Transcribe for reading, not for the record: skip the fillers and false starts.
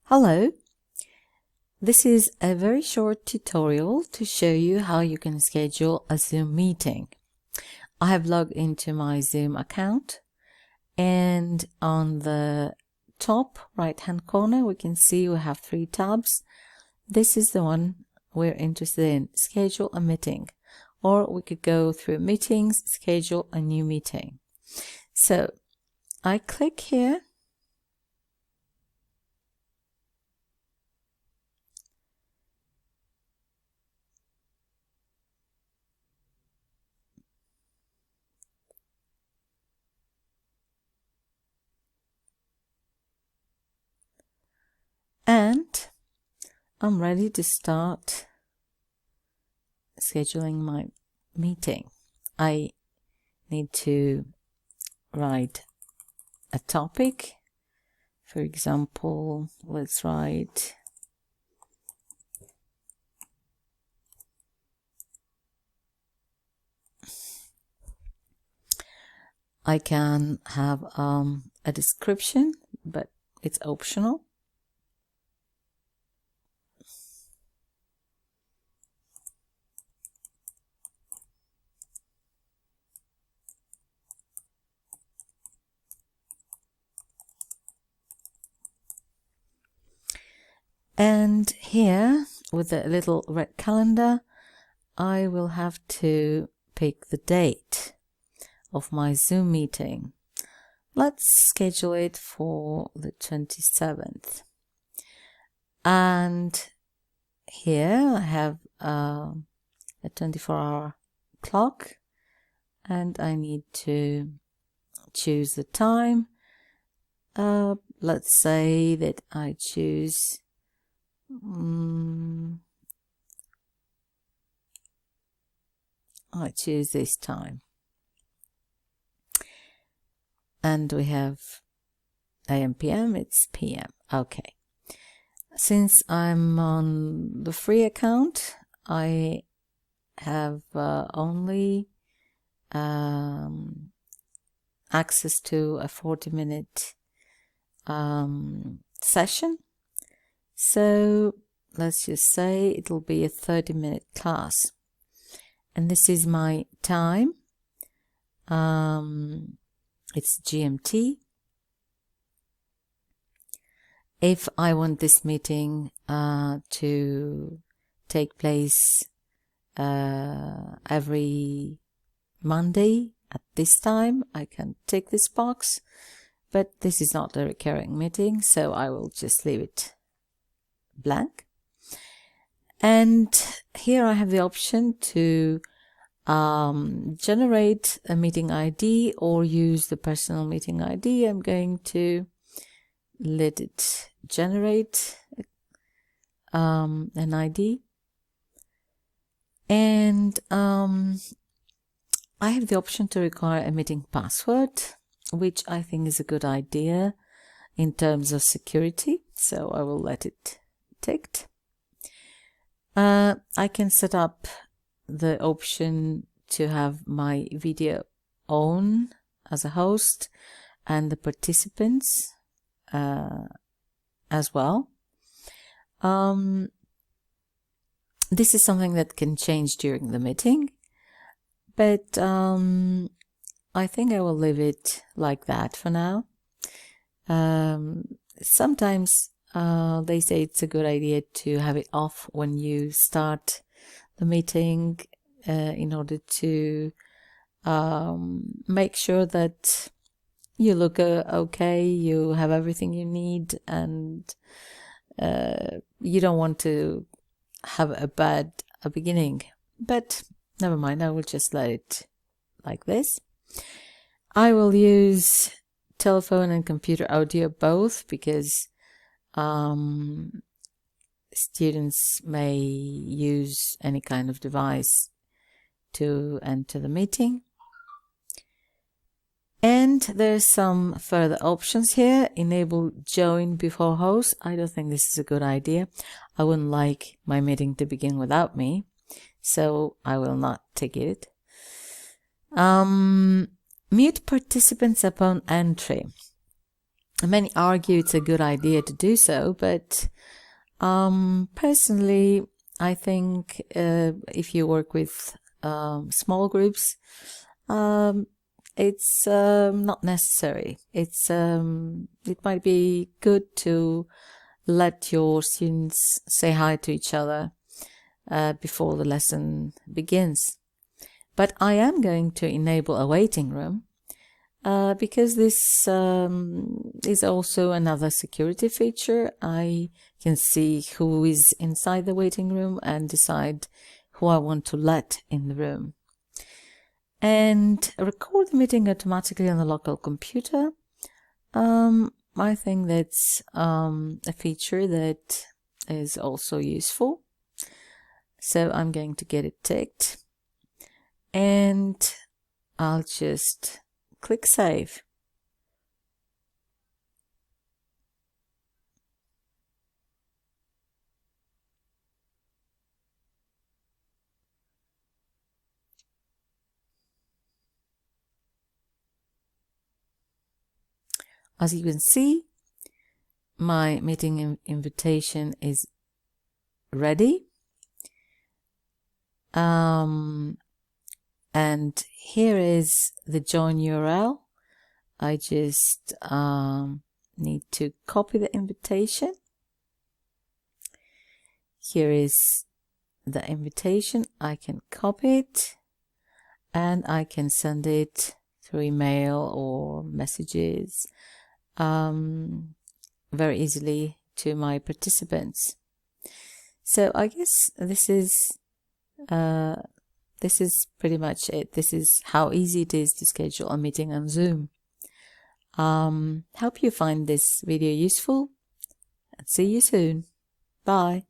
Hello, this is a very short tutorial to show you how you can schedule a Zoom meeting. I have logged into my Zoom account, and on the top right hand corner we can see we have 3 tabs. This is the one we're interested in, schedule a meeting, or we could go through meetings, schedule a new meeting. So I click here. And I'm ready to start scheduling my meeting. I need to write a topic. For example, let's write I can have a description, but it's optional. And here, with the little red calendar, I will have to pick the date of my Zoom meeting. Let's schedule it for the 27th. And here I have a 24-hour clock, and I need to choose the time. Let's say that I choose this time, and we have AM PM, it's PM. Okay, since I'm on the free account, I have only access to a 40-minute session. So let's just say it'll be a 30-minute class, and this is my time. It's GMT. If I want this meeting to take place every Monday at this time, I can tick this box, but this is not a recurring meeting, so I will just leave it blank. And here I have the option to generate a meeting ID or use the personal meeting ID. I'm going to let it generate an ID, and I have the option to require a meeting password, which I think is a good idea in terms of security, so I will let it ticked. I can set up the option to have my video on as a host and the participants as well. This is something that can change during the meeting, but I think I will leave it like that for now. Sometimes they say it's a good idea to have it off when you start the meeting in order to make sure that you look okay, you have everything you need, and you don't want to have a bad beginning. But never mind, I will just let it like this. I will use telephone and computer audio both, because students may use any kind of device to enter the meeting. And there's some further options here. Enable join before host. I don't think this is a good idea. I wouldn't like my meeting to begin without me, so I will not take it. Mute participants upon entry. Many argue it's a good idea to do so, but personally, I think if you work with small groups, it's not necessary. It might be good to let your students say hi to each other before the lesson begins. But I am going to enable a waiting room because this is also another security feature. I can see who is inside the waiting room and decide who I want to let in the room. And record the meeting automatically on the local computer. I think that's a feature that is also useful. So I'm going to get it ticked. And I'll just click Save. As you can see, my meeting invitation is ready. And here is the join URL. I just need to copy the invitation. Here is the invitation. I can copy it and I can send it through email or messages very easily to my participants. So I guess this is pretty much it. This is how easy it is to schedule a meeting on Zoom. Hope you find this video useful and see you soon. Bye.